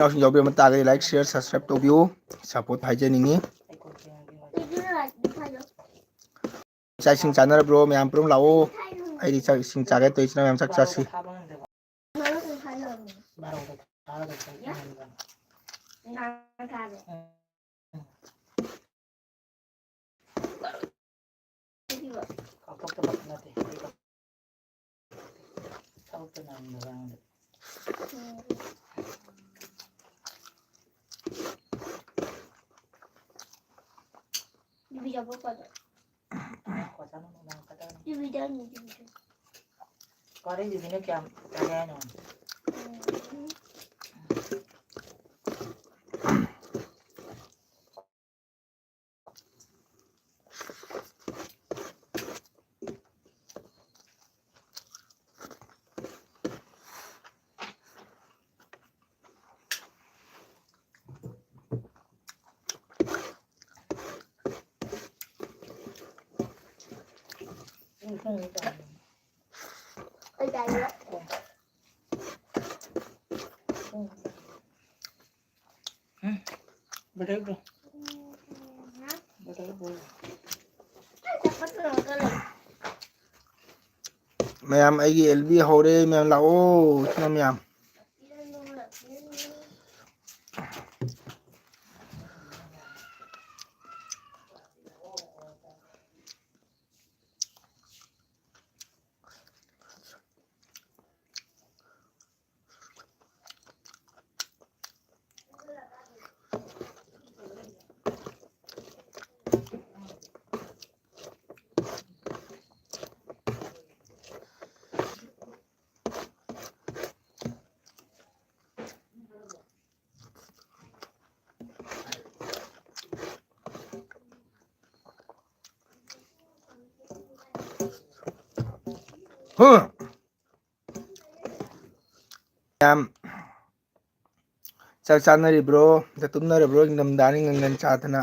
ꯌꯥꯎꯁꯤꯡ ꯌꯥꯎꯕꯤꯔꯝꯕ ꯇꯥꯔꯒꯗꯤ ꯂꯥꯏꯛ ꯁꯤꯌꯔ ꯁꯕꯁꯀ꯭राꯏꯕ ꯇꯧꯕꯤꯌꯨ ꯁꯞꯄꯣꯔꯠ ꯍꯥꯏꯖꯅꯤꯡꯉꯤ ꯆꯥꯛ ꯏꯁꯤꯡ ꯆꯥꯅꯔꯕ꯭ꯔꯣ ꯃꯌꯥꯝ ꯄꯨꯔꯨꯝ ꯂꯥꯛꯑꯣ ꯑꯩꯗꯤ ꯆꯥꯛ ꯏꯁꯤꯡ ꯆꯥꯒꯦ ꯇꯧꯔꯤꯁꯤꯅ ꯃꯌꯥꯝ ꯆꯥꯛ ꯆꯥꯁꯤ ꯃꯌꯥꯝ ꯑꯩꯒꯤ ꯑꯦꯜꯕꯤ ꯍꯧꯔꯦ ꯃꯌꯥꯝ ꯂꯥꯛꯑꯣ ꯁꯤꯅ ꯃꯌꯥꯝ ꯃꯌꯥꯝ ꯆꯥꯛ ꯆꯥꯅꯔꯤꯕ꯭ꯔꯣ ꯇꯨꯝꯅꯔꯕ꯭ꯔꯣ ꯏꯪꯊꯝꯊꯥꯅꯤ ꯉꯟ ꯆꯥꯗꯅ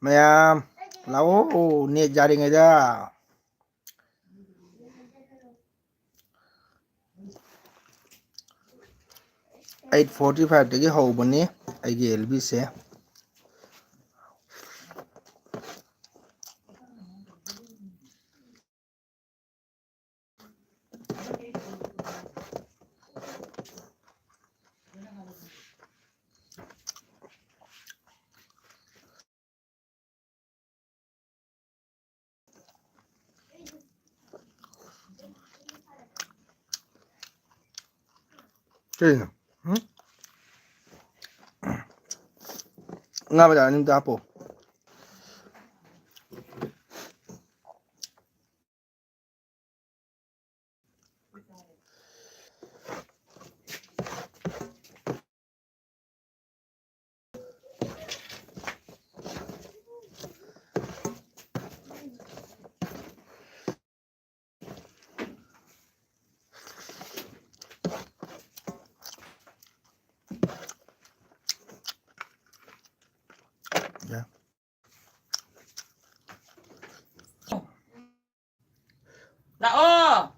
ꯃꯌꯥꯝ ꯂꯥꯛꯑꯣ ꯅꯦꯠ ꯌꯥꯔꯤꯉꯩꯗ 8:45 ꯗꯒꯤ ꯍꯧꯕꯅꯤ ꯑꯩꯒꯤ ꯑꯦꯜꯕꯤꯁꯦ ꯀꯩꯅꯣ ꯉꯥ ꯃꯆꯥ ꯑꯅꯤꯝꯇ ꯍꯥꯞꯄꯣ 야. 나어!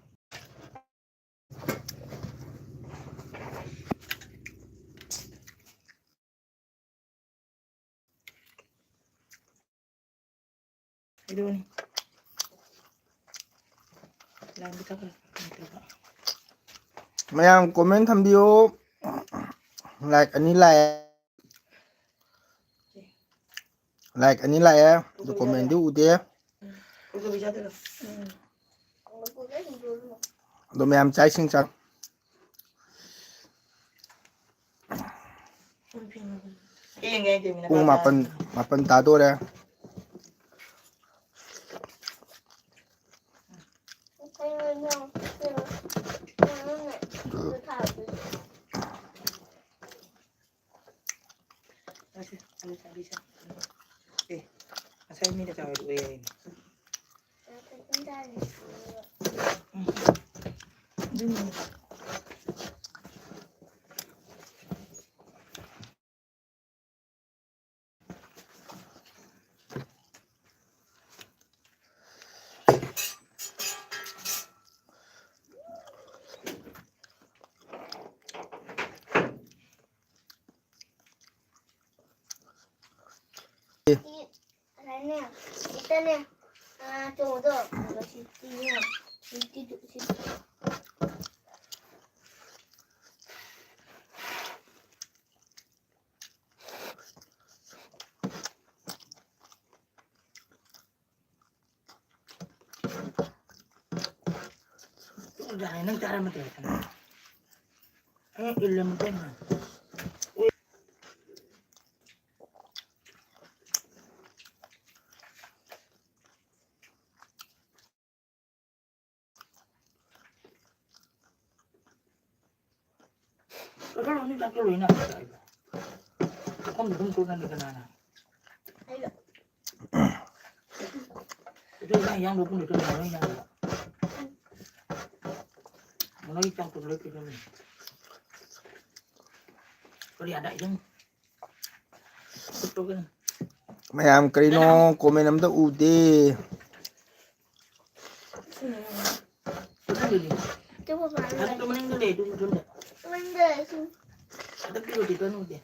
이러니. ꯃꯌꯥꯝ ꯀꯣꯃꯦꯟ ꯊꯝꯕꯤꯌꯨ ꯂꯥꯏꯛ ꯑꯅꯤ ꯂꯥꯛꯑꯦ ꯂꯥꯏꯛ ꯑꯅꯤ ꯂꯥꯛꯑꯦ ꯑꯗꯨ ꯀꯣꯃꯦꯟꯗꯤ ꯎꯗꯦ 이거 비자들어. 너 매암 짜이싱 짜. ung mapan tado re. Saya ini dah tahu dua ini. Jangan nang cara macam tu. Ilmu macam mana? Kalau ni tak keluar nak. Kamu belum keluar ni kenapa? Itu yang 20 itu mana yang? Mana yang keluar itu ni? Kalau ada yang betul kan? Mayam karino komen amda ude. Ada tu mana yang tu itu tu. Ada kilo di sana tu.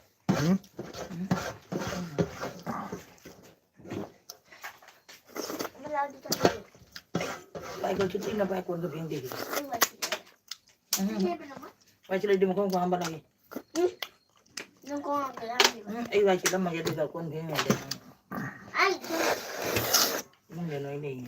Baik kalau cuti nak baik kalau keping dia. Baik kalau di muka kau hambar lagi. Baik kalau macam tu kau keping dia. Mana yang ini?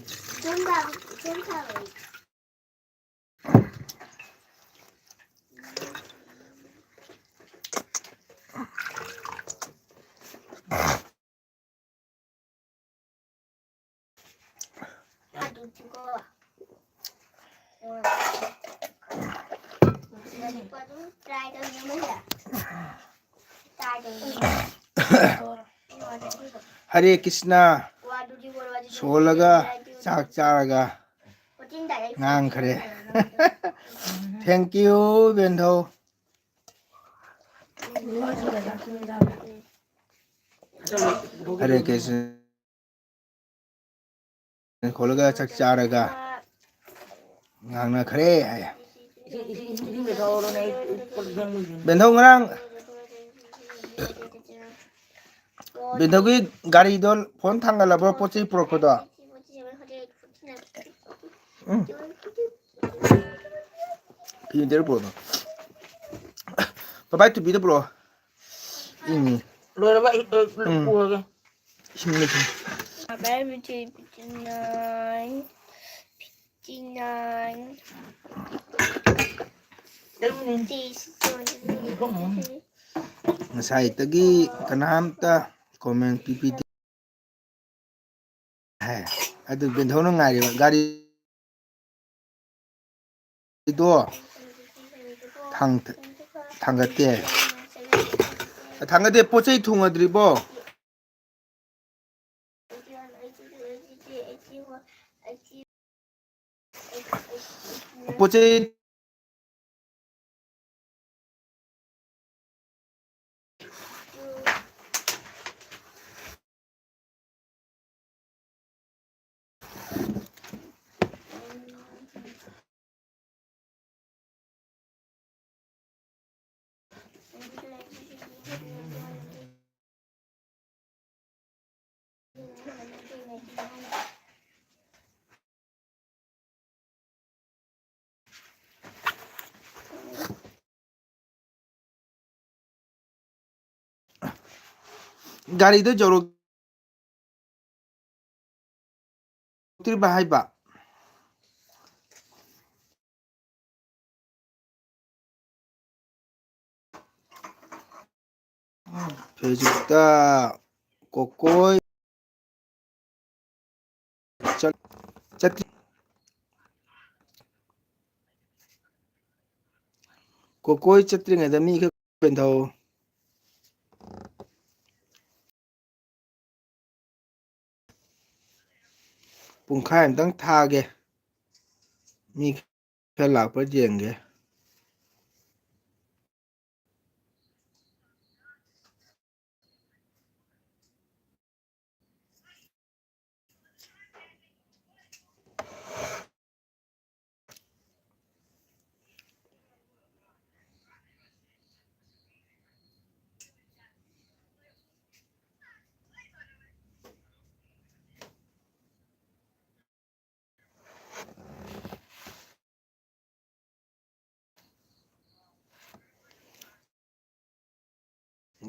Hare Krishna. Solaga chak charaga ngang khare. Thank you Bentho. Hare Krishna. Solaga chak charaga ngang na khare. Bentho ngang Bentho gari dol phone thangala bro pochi prokoda. Pinter bro. Bye to be the bro. Ini. Luar apa itu buah ke? Sini. Baby 59. 59. Ngasai tagi kanamta comment PPT. Hai, adu Bentho no ngari gari do thangate. Thangate pochai thungadribo. Pochai gari do joro ꯇ꯭ꯔꯤꯕ ꯍꯥꯏꯕ ꯐꯦꯁꯕꯨꯛꯇ ꯀꯣꯀꯣꯏ ꯆꯠꯇ꯭ꯔꯤ ꯀꯣꯀꯣꯏ ꯆꯠꯇ꯭ꯔꯤꯉꯩꯗ ꯃꯤ ꯈꯔ ꯄꯦꯟꯊꯧ ꯄꯨꯡꯈꯥꯏ ꯑꯝꯇꯪ ꯊꯥꯒꯦ ꯃꯤ ꯈꯔ ꯂꯥꯛꯄ꯭ꯔꯥ ꯌꯦꯡꯒꯦ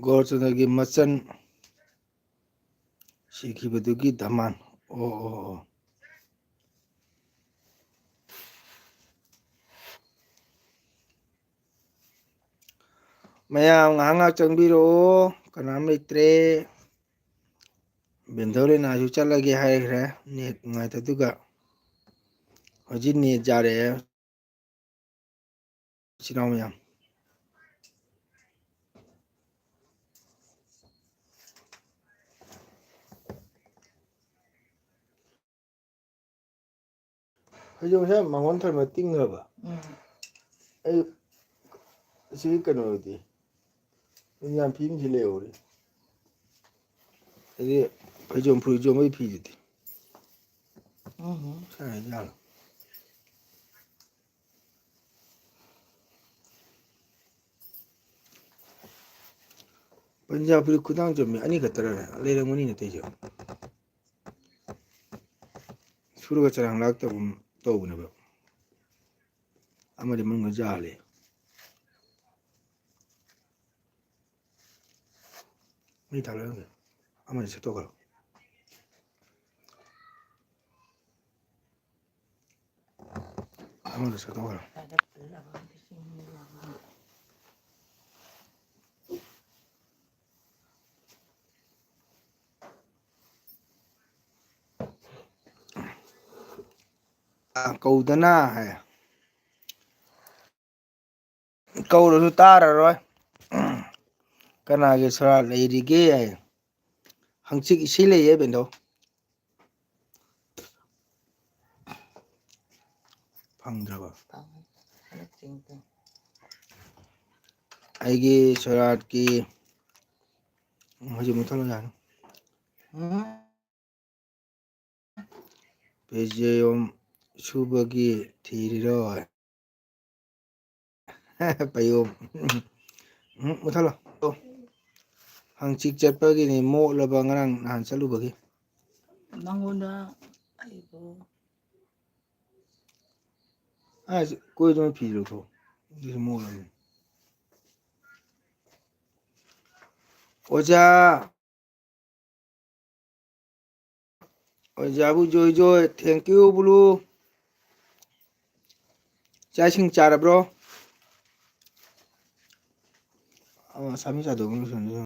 ꯒꯣꯔꯆꯟꯗ꯭ꯔꯒꯤ ꯃꯆꯟ ꯁꯤꯈꯤꯕꯗꯨꯒꯤ ꯙꯃꯥꯟ ꯑꯣ ꯃꯌꯥꯝ ꯉꯥꯏꯍꯥꯛ ꯉꯥꯏꯍꯥꯛ ꯆꯪꯕꯤꯔꯛꯑꯣ ꯀꯅꯥꯝ ꯂꯩꯇ꯭ꯔꯦ ꯕꯦꯟꯙꯧꯔꯦꯅꯥꯁꯨ ꯆꯠꯂꯒꯦ ꯍꯥꯏꯈ꯭ꯔꯦ ꯅꯦꯠ ꯅꯨꯡꯉꯥꯏꯇꯗꯨꯒ ꯍꯧꯖꯤꯛ ꯅꯦꯠ ꯌꯥꯔꯛꯑꯦ ꯏꯆꯤꯜ ꯏꯅꯥꯎ ꯃꯌꯥꯝ ꯐꯩꯖꯣꯝꯁꯦ ꯃꯉꯣꯟ ꯊꯣꯏꯕ ꯇꯤꯡꯈ꯭ꯔꯕ ꯑꯩ ꯁꯤꯒꯤ ꯀꯩꯅꯣꯗꯤ ꯌꯥꯝ ꯐꯤꯝꯁꯤ ꯂꯩꯍꯧꯔꯤ ꯑꯗꯤ ꯐꯩꯖꯣꯝ ꯐꯨꯔꯤꯠꯖꯣꯝꯕꯒꯤ ꯐꯤꯗꯨꯗꯤ ꯁꯥꯏꯖꯥꯠꯂꯣ ꯄꯟꯖꯥꯕ ꯐꯨꯔꯤꯠ ꯈꯨꯗꯥꯡ ꯆꯣꯝꯕꯤ ꯑꯅꯤꯈꯛꯇꯔꯅꯦ ꯂꯩꯔꯝꯒꯅꯤ ꯑꯇꯩꯁꯨ ꯁꯨꯔꯒ ꯆꯔꯥꯡ ꯂꯥꯛꯇꯕ ꯇꯧꯕꯅꯦꯕ ꯑꯃꯗꯤ ꯃꯅꯨꯡꯗ ꯌꯥꯜꯂꯤ ꯃꯩ ꯊꯥꯒꯠꯂꯝꯒꯦ ꯑꯃꯗꯤ ꯁꯦꯠꯇꯣꯛꯈ꯭ꯔꯣ ꯑꯃꯗ ꯁꯦꯠꯇꯣꯛꯈ꯭ꯔꯣ ꯀꯧꯗꯅ ꯍꯥꯏ ꯀꯧꯔꯁꯨ ꯇꯥꯔꯔꯣꯏ ꯀꯅꯥꯒꯤ ꯁꯣꯔꯥꯠ ꯂꯩꯔꯤꯒꯦ ꯍꯥꯏ ꯍꯪꯆꯤꯠ ꯏꯁꯩ ꯂꯩꯌꯦ ꯕꯦꯟꯗꯧ ꯐꯪꯗ꯭ꯔꯕ ꯑꯩꯒꯤ ꯁꯣꯔꯥꯠꯀꯤ ꯍꯧꯖꯤꯛ ꯃꯨꯊꯠꯂꯣ ꯌꯥꯅꯤ ꯐꯩꯖꯣꯝ ꯁꯨꯕꯒꯤ ꯊꯤꯔꯤꯔꯣ ꯄꯩꯌꯣꯝ ꯃꯨꯊꯠꯂꯣ ꯍꯪꯆꯤꯠ ꯆꯠꯄꯒꯤꯅꯤ ꯃꯣꯠꯂꯕ ꯉꯔꯥꯡ ꯅꯍꯥꯟ ꯆꯠꯂꯨꯕꯒꯤ ꯅꯪꯉꯣꯟꯗ ꯑꯩꯕꯨ ꯀꯣꯏꯗꯅ ꯐꯤ ꯂꯧꯊꯣꯛ ꯑꯗꯨꯁꯨ ꯃꯣꯠꯂꯕꯅꯤ ꯑꯣꯖꯥ ꯑꯣꯖꯥꯕꯨ ꯖꯣꯏ ꯖꯣꯏ ꯊꯦꯡꯀ꯭ꯌꯨ ꯕꯨꯂꯨ ꯆꯥꯛ ꯏꯁꯤꯡ ꯆꯥꯔꯕ꯭ꯔꯣ ꯁꯥꯃꯤ ꯆꯥꯗꯧꯕ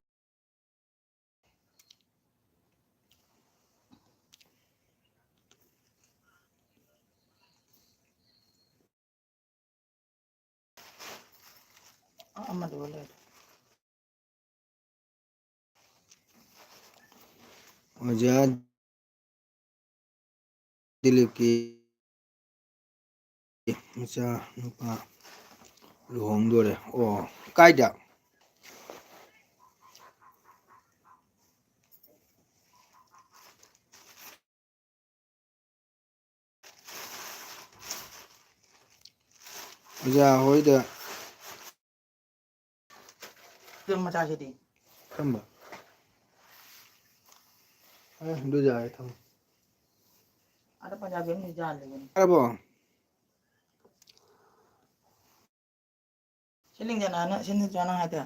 ꯑꯃꯗꯨ ꯂꯩ ꯑꯣꯖꯥ ꯗꯤꯂꯤꯞꯀꯤ ꯃꯆꯥ ꯅꯨꯄꯥ ꯂꯨꯍꯣꯡꯗꯣꯔꯦ ꯑꯣ ꯀꯥꯏꯗ ꯑꯣꯖꯥ ꯍꯣꯏꯗ ꯃꯆꯥꯁꯤꯗꯤ ꯀꯔꯝꯕ ꯑꯗꯨ ꯌꯥꯔꯦ ꯊꯝꯃꯣ ꯑꯗ ꯄꯟꯖꯥꯕꯤ ꯑꯃ ꯌꯥꯜꯂꯤꯕꯅꯤ ꯌꯥꯔꯕꯣ ꯁꯤꯂꯤꯡꯖꯅꯥꯅ ꯁꯤꯟꯅꯖꯅ ꯍꯥꯏꯗ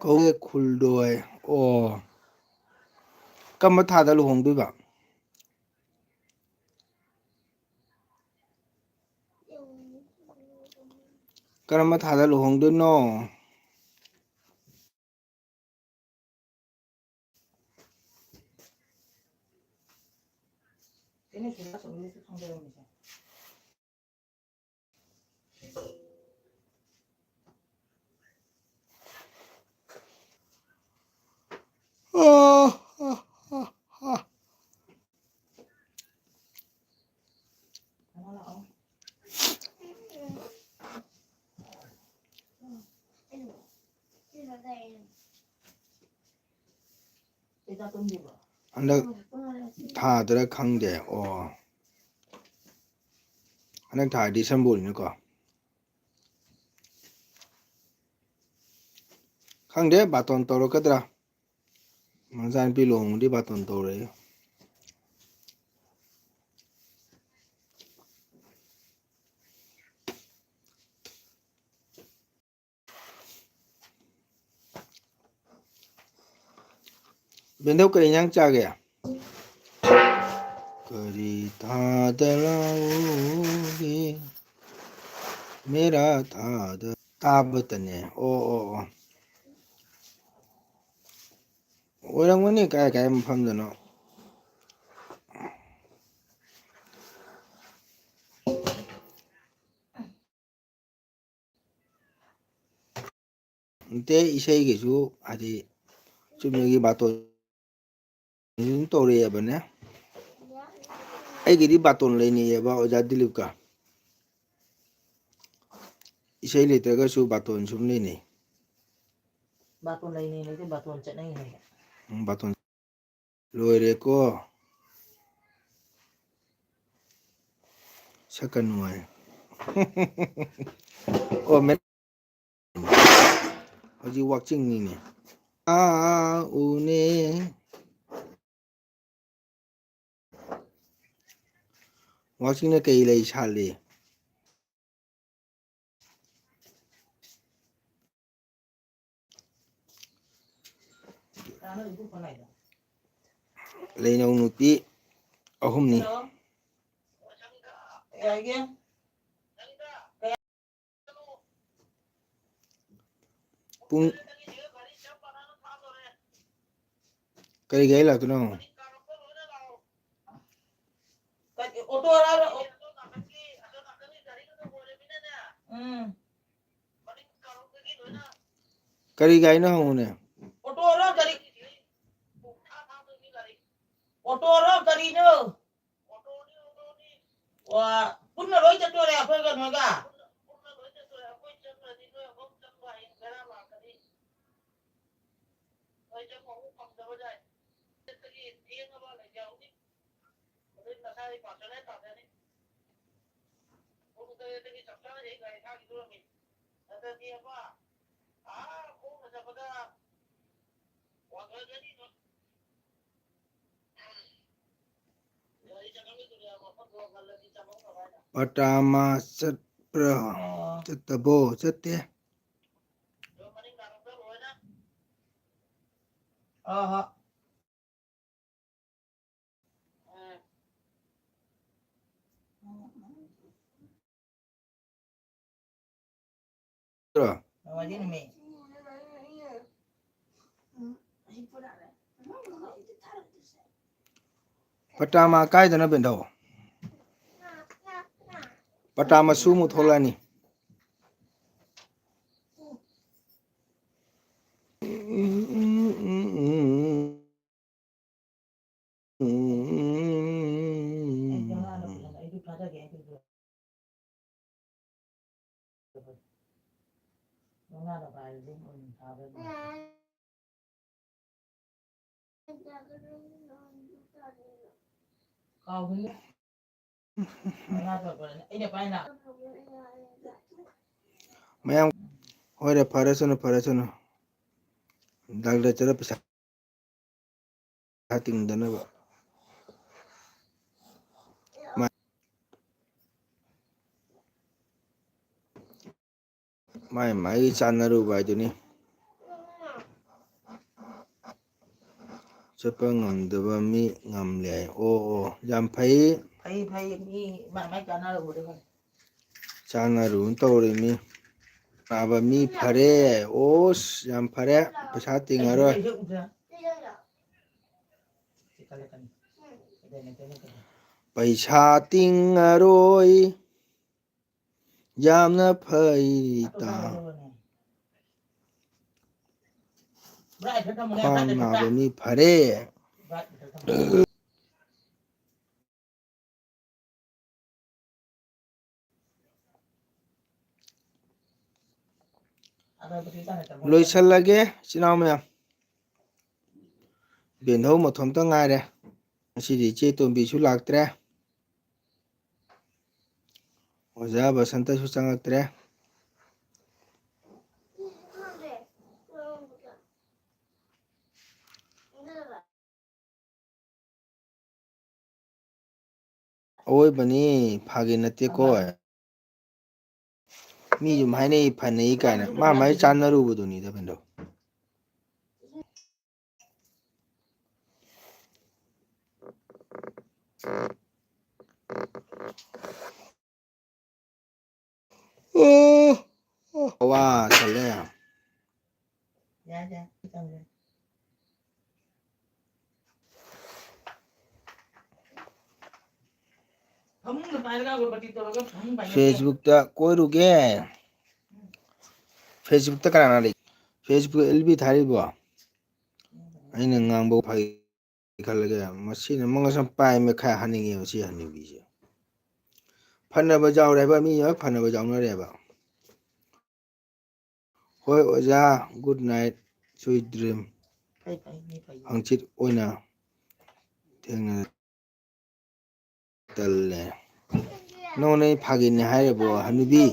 ꯀꯧꯋꯦ ꯈꯨꯜꯗꯣꯏ ꯑꯣ ꯀꯔꯝꯕ ꯊꯥꯗ ꯂꯨꯍꯣꯡꯗꯣꯏꯕ ꯀꯔꯝꯕ ꯊꯥꯗ ꯂꯨꯍꯣꯡꯗꯣꯏꯅꯣ Ini sudah sebelum itu sampai bisa. Kita tunggu ba. ꯍꯟꯗꯛ ꯊꯥꯗꯔ ꯈꯪꯗꯦ ꯑꯣ ꯍꯟꯗꯛ ꯊꯥꯗꯤ ꯁꯝꯕꯣꯜꯅꯤꯀꯣ ꯈꯪꯗꯦ ꯕꯥꯇꯣꯟ ꯇꯧꯔꯛꯀꯗ꯭ꯔꯥ ꯃꯆꯥꯅꯨꯄꯤ ꯂꯨꯍꯣꯡꯕꯗꯤ ꯕꯥꯇꯣꯟ ꯇꯧꯔꯛꯏ ꯕꯦꯟꯗꯧ ꯀꯔꯤ ꯏꯟꯖꯥꯡ ꯆꯥꯒꯦ ꯀꯔꯤ ꯊꯥꯗ ꯂꯥꯛꯎꯒꯦ ꯃꯦꯔꯥ ꯊꯥꯗ ꯇꯥꯕꯇꯅꯦ ꯑꯣ ꯑꯣ ꯑꯣ ꯑꯣꯏꯔꯝꯒꯅꯤ ꯀꯥꯏ ꯀꯥꯏ ꯃꯐꯝꯗꯅꯣ ꯅꯠꯇꯦ ꯏꯁꯩꯒꯤꯁꯨ ꯍꯥꯏꯗꯤ ꯆꯨꯝꯅꯒꯤ ꯕꯥꯇꯣꯟ ꯑꯗꯨꯝ ꯇꯧꯔꯛꯑꯦꯕꯅꯦ ꯑꯩꯒꯤꯗꯤ ꯕꯥꯇꯣꯟ ꯂꯩꯅꯩꯑꯦꯕ ꯑꯣꯖꯥ ꯗꯤꯂꯤꯞꯀ ꯏꯁꯩ ꯂꯩꯇ꯭ꯔꯒꯁꯨ ꯕꯥꯇꯣꯟ ꯁꯨꯝ ꯂꯩꯅꯩ Baton lain ini itu baton cek nang ini. ꯕꯥꯇꯣꯟ ꯂꯣꯏꯔꯦꯀꯣ ꯁꯛꯀꯅꯨ ꯍꯥꯏ ꯑꯣ ꯍꯧꯖꯤꯛ ꯋꯥꯛꯆꯤꯡꯅꯤꯅꯦ ꯎꯅꯦ ꯋꯥꯛꯆꯤꯡꯅ ꯀꯩ ꯂꯩ ꯁꯥꯠꯂꯤ Karena itu mana itu? ꯂꯩꯅꯧ ꯅꯨꯄꯤ ꯑꯍꯨꯝꯅꯤ Hello. Ya lagi. ꯄꯨꯡ ꯀꯔꯤ ꯒꯥꯔꯤ ꯂꯥꯛꯇꯣꯏꯅꯣ Auto ada. ꯀꯔꯤ ꯒꯥꯔꯤꯅꯣ ꯍꯪꯉꯨꯅꯦ Auto ada dari. Auto ada dari itu. Wah, punna loi jatuh apa kan maga? ꯄꯇꯥꯃꯥ ꯆꯠꯄ꯭ꯔꯥ ꯆꯠꯇꯕꯣ ꯆꯠꯇꯦ Aha. Lagi nih, Mi. ꯄꯇꯥꯃꯥ ꯀꯥꯏꯗꯅ ꯕꯦꯟꯙꯧ ꯄꯇꯥ ꯃꯁꯨ ꯑꯃꯨꯛ ꯊꯣꯛꯂꯛꯑꯅꯤ ꯃꯌꯥꯝ ꯍꯣꯏꯔꯦ ꯐꯔꯁꯅꯨ ꯐꯔꯁꯅꯨ ꯗꯥꯛꯇꯔ ꯆꯠꯂ ꯄꯩꯁꯥ ꯇꯤꯡꯗꯅꯕ ꯃꯥꯏ ꯃꯥꯏꯒꯤ ꯆꯥꯟꯅꯔꯨꯕ ꯍꯥꯏꯗꯨꯅꯤ ꯆꯠꯄ ꯉꯝꯗꯕ ꯃꯤ ꯉꯝꯂꯦ ꯑꯣ ꯌꯥꯝ ꯐꯩ ꯐꯩ ꯃꯤ ꯃꯥꯏ ꯆꯥꯟꯅꯔꯕꯗꯤ ꯐꯩ ꯆꯥꯟꯅꯔꯨꯅ ꯇꯧꯔꯤꯃꯤ ꯅꯥꯕ ꯃꯤ ꯐꯔꯦ ꯑꯣꯁ ꯌꯥꯝ ꯐꯔꯦ ꯄꯩꯁꯥ ꯇꯤꯡꯉꯔꯣꯏ ꯄꯩꯁꯥ ꯇꯤꯡꯉꯔꯣꯏ ꯌꯥꯝꯅ ꯐꯩ ꯈ꯭ꯋꯥꯡ ꯅꯥꯕ ꯃꯤ ꯐꯔꯦ ꯂꯣꯏꯁꯜꯂꯒꯦ ꯏꯆꯤꯜ ꯏꯅꯥꯎ ꯃꯌꯥꯝ ꯕꯦꯟꯙꯧ ꯃꯊꯣꯝꯇ ꯉꯥꯏꯔꯦ ꯉꯁꯤꯗꯤ ꯏꯆꯦ ꯇꯣꯝꯕꯤꯁꯨ ꯂꯥꯛꯇ꯭ꯔꯦ ꯑꯣꯖꯥ ꯕꯁꯟꯇꯁꯨ ꯆꯪꯉꯛꯇ꯭ꯔꯦ ꯑꯋꯣꯏꯕꯅꯤ ꯐꯥꯒꯤ ꯅꯠꯇꯦꯀꯣ ꯃꯤ ꯁꯨꯝ ꯍꯥꯏꯅꯩ ꯐꯅꯩ ꯀꯥꯏꯅ ꯃꯥ ꯃꯥꯏ ꯆꯥꯟꯅꯔꯨꯕꯗꯨꯅꯤꯗ ꯕꯦꯟꯙꯧ ꯋꯥꯁꯜꯂꯦ ꯐꯦꯁꯕꯨꯛꯇ ꯀꯣꯏꯔꯨꯒꯦ ꯐꯦꯁꯕꯨꯛꯇ ꯀꯅꯥ ꯂꯩ ꯐꯦꯁꯕꯨꯛ ꯑꯦꯜꯕꯤ ꯊꯥꯔꯤꯕꯣ ꯑꯩꯅ ꯉꯥꯡꯕ ꯐꯩ ꯈꯜꯂꯒꯦ ꯃꯁꯤꯅ ꯃꯉꯛꯁꯝ ꯄꯥꯏ ꯃꯈꯥꯏ ꯍꯟꯅꯤꯡꯉꯦꯕ ꯁꯤ ꯍꯟꯅꯨꯕꯤꯁꯦ ꯐꯅꯕ ꯌꯥꯎꯔꯦꯕ ꯃꯤ ꯍꯦꯛ ꯐꯅꯕ ꯌꯥꯎꯅꯔꯦꯕ ꯍꯣꯏ ꯑꯣꯖꯥ ꯒꯨꯗ ꯅꯥꯏꯠ ꯁ꯭ꯋꯤꯠ ꯗ꯭ꯔꯤꯝ ꯍꯪꯆꯤꯠ ꯑꯣꯏꯅ ꯊꯦꯡꯅ ꯇꯜꯂꯦ ꯅꯉꯣꯟꯗ ꯑꯩ ꯐꯥꯒꯤꯅꯤ ꯍꯥꯏꯔꯤꯕꯣ ꯍꯅꯨꯕꯤ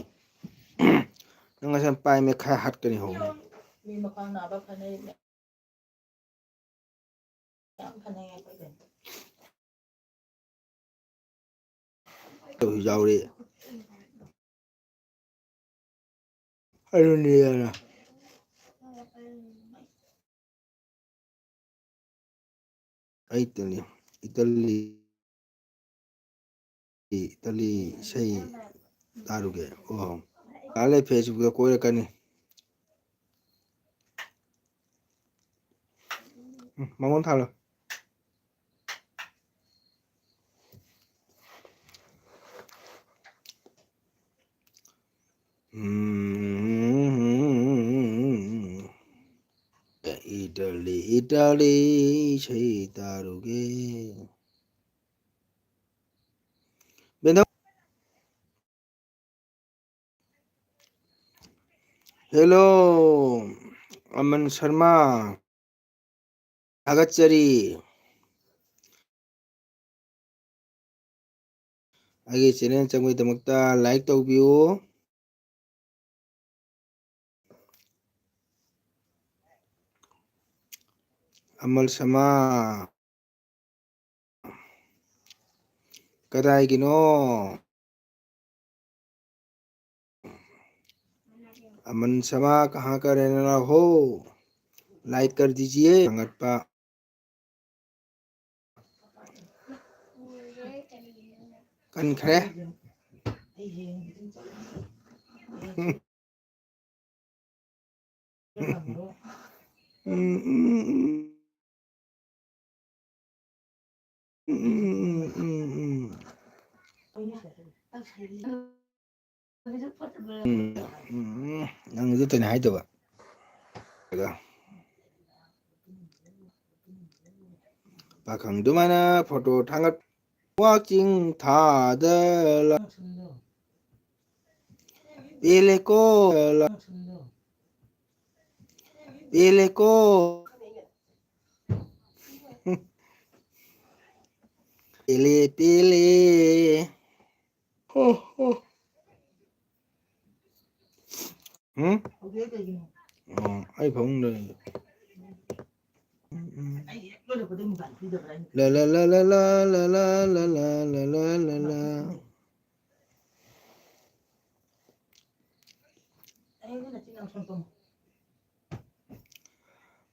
ꯅꯪ ꯉꯁꯝ ꯄꯥꯏ ꯃꯦꯈꯥꯏ ꯍꯥꯠꯀꯅꯤ ꯍꯧꯅ ꯃꯤ ꯃꯈ꯭ꯋꯥꯡ ꯅꯥꯕ ꯐꯅꯩ ꯌꯥꯝ ꯐꯅꯩ ꯑꯩꯈꯣꯏꯗꯤ ꯌꯥꯎꯔꯤ ꯑꯗꯨꯅꯤꯗꯅ ꯑꯩꯇꯅꯤ ꯏꯇꯜꯂꯤ ꯏꯇꯂꯤ ꯏꯁꯩ ꯇꯥꯔꯨꯒꯦ ꯑꯣ ꯂꯥꯜꯂꯦ ꯐꯦꯁꯕꯨꯛꯇ ꯀꯣꯏꯔꯛꯀꯅꯤ ꯃꯉꯣꯟ ꯊꯥꯜꯂꯣ ꯏꯇꯂꯤ ꯏꯇꯂꯤ ꯏꯁꯩ ꯇꯥꯔꯨꯒꯦ ꯕꯦꯟꯙꯧ ꯍꯦꯜꯂꯣ ꯑꯃꯟ ꯁꯔꯃ ꯊꯥꯒꯠꯆꯔꯤ ꯑꯩꯒꯤ ꯆꯦꯅꯦꯜ ꯆꯪꯕꯒꯤꯗꯃꯛꯇ ꯂꯥꯏꯛ ꯇꯧꯕꯤꯌꯨ ꯑꯃꯜ ꯁꯃꯥ ꯀꯗꯥꯏꯒꯤꯅꯣ अमन समा कहाँ का रहने वाला हो लाइक कर दीजिए संगतपा कनखरे ꯅꯪꯗꯨ ꯇꯅꯤ ꯍꯥꯏꯗꯕ ꯄꯥꯈꯪꯗꯨꯃꯥꯏꯅ ꯐꯣꯇꯣ ꯊꯥꯡꯒꯠ ꯋꯥꯆꯤꯡ ꯊꯥꯗ ꯄꯦꯜꯂꯦꯀꯣ ꯄꯦꯜꯂꯦꯀꯣ ꯄꯦꯜꯂꯦ ꯄꯦꯜꯂꯦ ꯍꯣ ꯍꯣ ꯑꯣ ꯑꯩ ꯐꯃꯨꯡꯗ ꯂꯩ ꯂ ꯂ ꯂ ꯂ ꯂ ꯂ ꯂ ꯂ ꯂ ꯂ ꯂ ꯂ ꯂ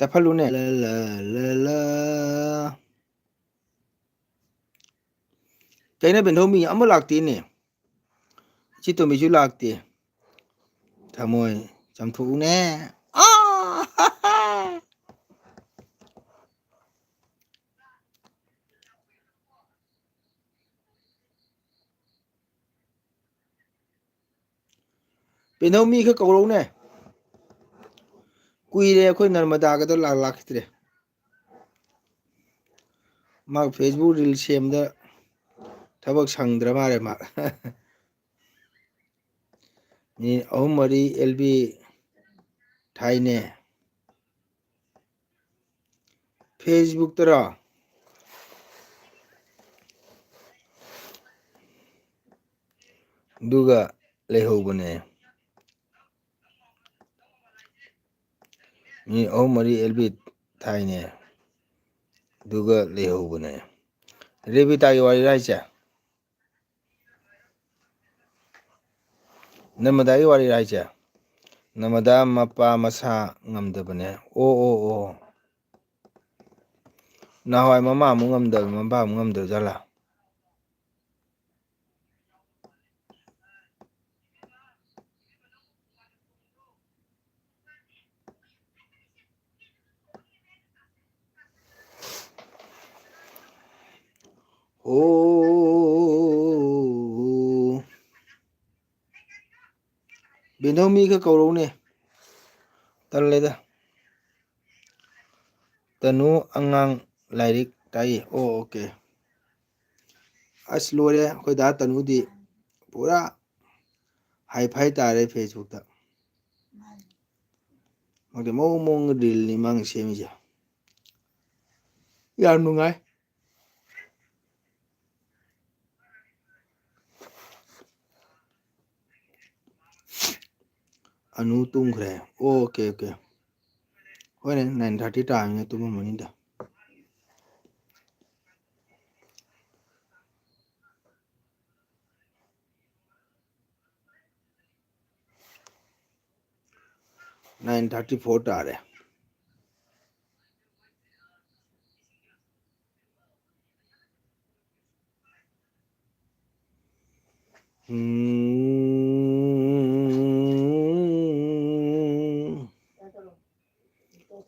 ꯇꯞꯍꯜꯂꯨꯅꯦ ꯂ ꯂ ꯂ ꯂ ꯀꯩꯅ ꯕꯦꯟꯊꯧꯃꯤ ꯑꯃ ꯂꯥꯛꯇꯦꯅꯦ ꯏꯆꯦ ꯇꯣꯝꯕꯤꯁꯨ ꯂꯥꯛꯇꯦ ꯊꯝꯃꯣꯏ ꯆꯥꯝꯊꯣꯛꯎꯅꯦ ꯕꯦꯟꯊꯧꯃꯤ ꯈꯔ ꯀꯧꯔꯧꯅꯦ ꯀꯨꯏꯔꯦ ꯑꯩꯈꯣꯏ ꯅꯔꯃꯗꯥꯒꯗꯣ ꯂꯥꯛꯈꯤꯗ꯭ꯔꯦ ꯃꯥ ꯐꯦꯁꯕꯨꯛ ꯔꯤꯜ ꯁꯦꯝꯗ ꯊꯕꯛ ꯁꯪꯗ꯭ꯔ ꯃꯥꯜꯂꯦ ꯃꯥ ꯃꯤꯅꯤꯠ 3-4 ꯑꯦꯜꯕꯤ ꯊꯥꯏꯅꯦ ꯐꯦꯁꯕꯨꯛꯇꯔꯣ ꯑꯗꯨꯒ ꯂꯩꯍꯧꯕꯅꯦ ꯃꯤꯅꯤꯠ 3-4 ꯑꯦꯜꯕꯤ ꯊꯥꯏꯅꯦ ꯑꯗꯨꯒ ꯂꯩꯍꯧꯕꯅꯦ ꯔꯦꯕꯤꯇꯥꯒꯤ ꯋꯥꯔꯤꯔ ꯍꯥꯏꯁꯦ ꯅꯔꯃꯗꯥꯒꯤ ꯋꯥꯔꯤꯔ ꯍꯥꯏꯁꯦ ꯅꯔꯃꯗꯥ ꯃꯄꯥ ꯃꯁꯥ ꯉꯝꯗꯕꯅꯦ ꯑꯣ ꯅꯍꯥꯟꯋꯥꯏ ꯃꯃꯥ ꯑꯃꯨꯛ ꯉꯝꯗꯕ ꯃꯄꯥ ꯑꯃꯨꯛ ꯉꯝꯗꯕ ꯖꯥꯠꯂꯥ ꯑꯣ ꯕꯦꯟꯊꯧꯃꯤ ꯈꯔ ꯀꯧꯔꯧꯅꯦ ꯇꯜꯂꯦꯗ ꯇꯅꯨ ꯑꯉꯥꯡ ꯂꯥꯏꯔꯤꯛ ꯇꯥꯛꯏ ꯑꯣꯀꯦ ꯑꯁ ꯂꯣꯏꯔꯦ ꯑꯩꯈꯣꯏ ꯗꯥ ꯇꯅꯨꯗꯤ ꯄꯨꯔꯥ ꯍꯥꯏꯐꯥꯏ ꯇꯥꯔꯦ ꯐꯦꯁꯕꯨꯛꯇ ꯃꯥꯗꯤ ꯃꯑꯣꯡ ꯃꯑꯣꯡꯒ ꯔꯤꯜꯅꯤ ꯃꯥꯅ ꯁꯦꯝꯃꯤꯁꯦ ꯌꯥꯝ ꯅꯨꯡꯉꯥꯏ ꯑꯅꯨ ꯇꯨꯝꯈ꯭ꯔꯦ ꯑꯣꯀꯦ ꯍꯣꯏꯅꯦ 9:30 ꯇꯥꯔꯃꯤꯅ ꯇꯨꯝꯃꯝꯃꯅꯤꯗ ꯅꯥꯏꯟ 34 ꯇꯥꯔꯦ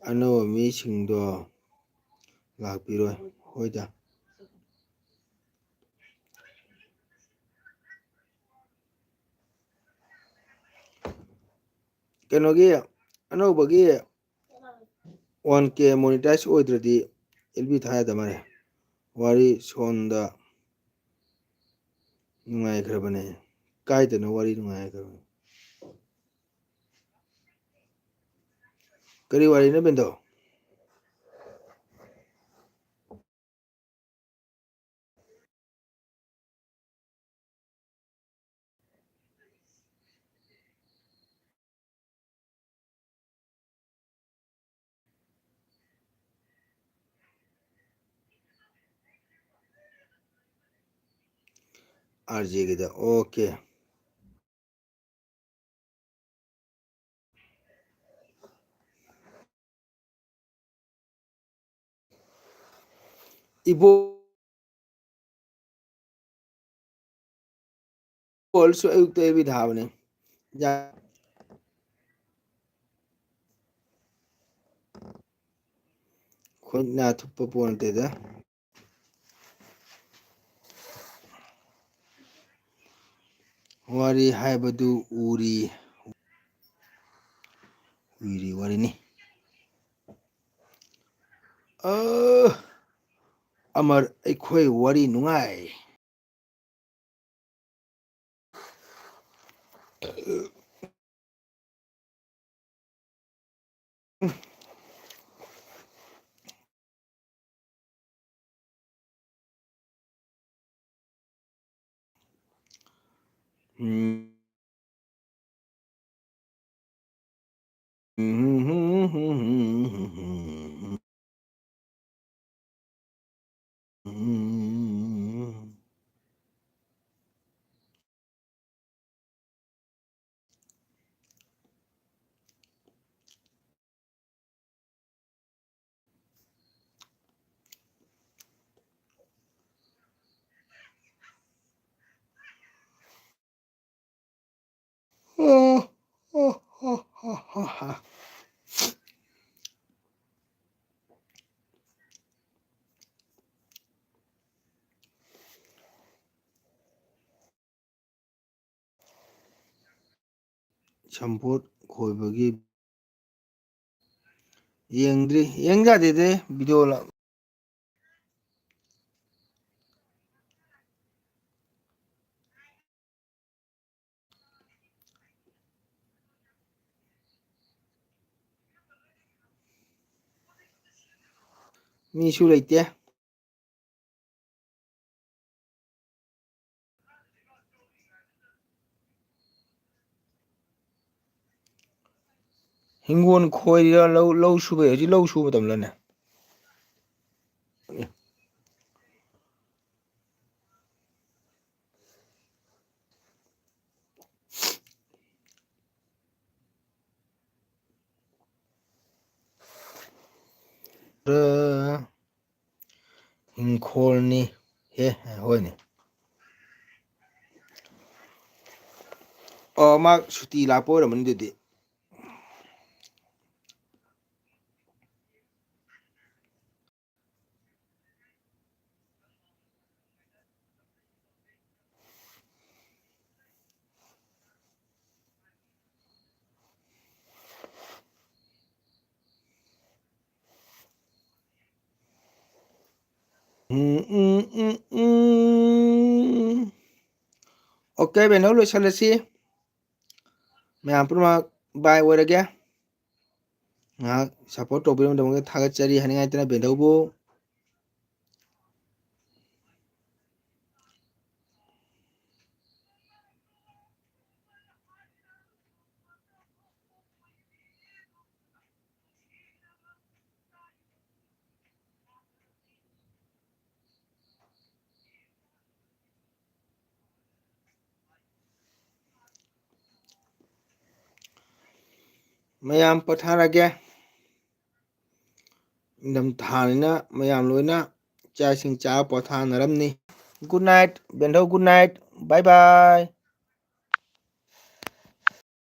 ꯑꯅꯧꯕ ꯃꯤꯁꯤꯡꯗꯣ ꯂꯥꯛꯄꯤꯔꯣꯏ ꯍꯣꯏꯗ ꯀꯩꯅꯣꯒꯤ ꯑꯅꯧꯕꯒꯤ 1K ꯃꯣꯅꯤꯇꯥꯏꯁ ꯑꯣꯏꯗ꯭ꯔꯗꯤ ꯑꯦꯜꯕꯤ ꯊꯥ ꯌꯥꯗ ꯃꯥꯜꯂꯦ ꯋꯥꯔꯤ ꯁꯣꯟꯗ ꯅꯨꯡꯉꯥꯏꯈ꯭ꯔꯕꯅꯦ ꯀꯥꯏꯗꯅꯣ ꯋꯥꯔꯤ ꯅꯨꯡꯉꯥꯏꯈ꯭ꯔꯕꯅꯦ ꯀꯔꯤ ꯋꯥꯔꯤꯅꯣ ꯕꯦꯟꯗꯣ RJꯒꯤꯗ ꯑꯣꯀꯦ ꯏꯕꯣ ꯕꯣꯜꯁꯨ ꯑꯌꯨꯛꯇ ꯑꯦꯜꯕꯤ ꯊꯥꯕꯅꯦ ꯈꯨꯠ ꯅꯥ ꯊꯨꯞꯄ ꯄꯣꯠ ꯅꯠꯇꯦꯗ ꯋꯥꯔꯤ ꯍꯥꯏꯕꯗꯨ ꯎꯏꯔꯤ ꯋꯥꯔꯤꯅꯤ ꯑꯃꯔ ꯑꯩꯈꯣꯏ ꯋꯥꯔꯤ ꯅꯨꯡꯉꯥꯏ ꯁꯝꯄꯣꯠ ꯈꯣꯏꯕꯒꯤ ꯌꯦꯡꯗ꯭ꯔꯤ ꯌꯦꯡꯖꯥꯗꯦꯗꯦ ꯚꯤꯗꯤꯑꯣ ꯃꯤꯁꯨ ꯂꯩꯇꯦ ꯍꯤꯡꯒꯣꯜ ꯈꯣꯏꯔꯤꯔ ꯂꯧ ꯁꯨꯕꯩ ꯍꯧꯖꯤꯛ ꯂꯧ ꯁꯨꯕ ꯃꯇꯝꯂꯅꯦ ꯏꯪꯈꯣꯜꯅꯤ ꯍꯦ ꯍꯣꯏꯅꯦ ꯃꯥ ꯁꯨꯇꯤ ꯂꯥꯛꯄ ꯑꯣꯏꯔꯝꯃꯅꯤ ꯑꯗꯨꯗꯤ ꯑꯣꯀꯦ ꯕꯦꯅꯧ ꯂꯣꯏꯁꯤꯜꯂꯁꯤ ꯃꯌꯥꯝ ꯄꯨꯝꯅꯃꯛ ꯕꯥꯏ ꯑꯣꯏꯔꯒꯦ ꯉꯥꯏꯍꯥꯛ ꯁꯞꯄꯣꯔꯠ ꯇꯧꯕꯤꯔꯝꯗꯕꯗ ꯊꯥꯒꯠꯆꯔꯤ ꯍꯥꯏꯅꯤꯡꯉꯥꯏꯇꯅ ꯕꯦꯟꯗꯧꯕꯨ ꯃꯌꯥꯝ ꯄꯣꯊꯥꯔꯒꯦ ꯅꯤꯡꯊꯝꯊꯥꯅꯤꯅ ꯃꯌꯥꯝ ꯂꯣꯏꯅ ꯆꯥꯛ ꯏꯁꯤꯡ ꯆꯥꯔ ꯄꯣꯊꯥꯅꯔꯝꯅꯤ ꯒꯨꯗ ꯅꯥꯏꯠ ꯕꯦꯟꯗꯧ ꯒꯨꯗ ꯅꯥꯏꯠ ꯕꯥꯏ ꯕꯥꯏ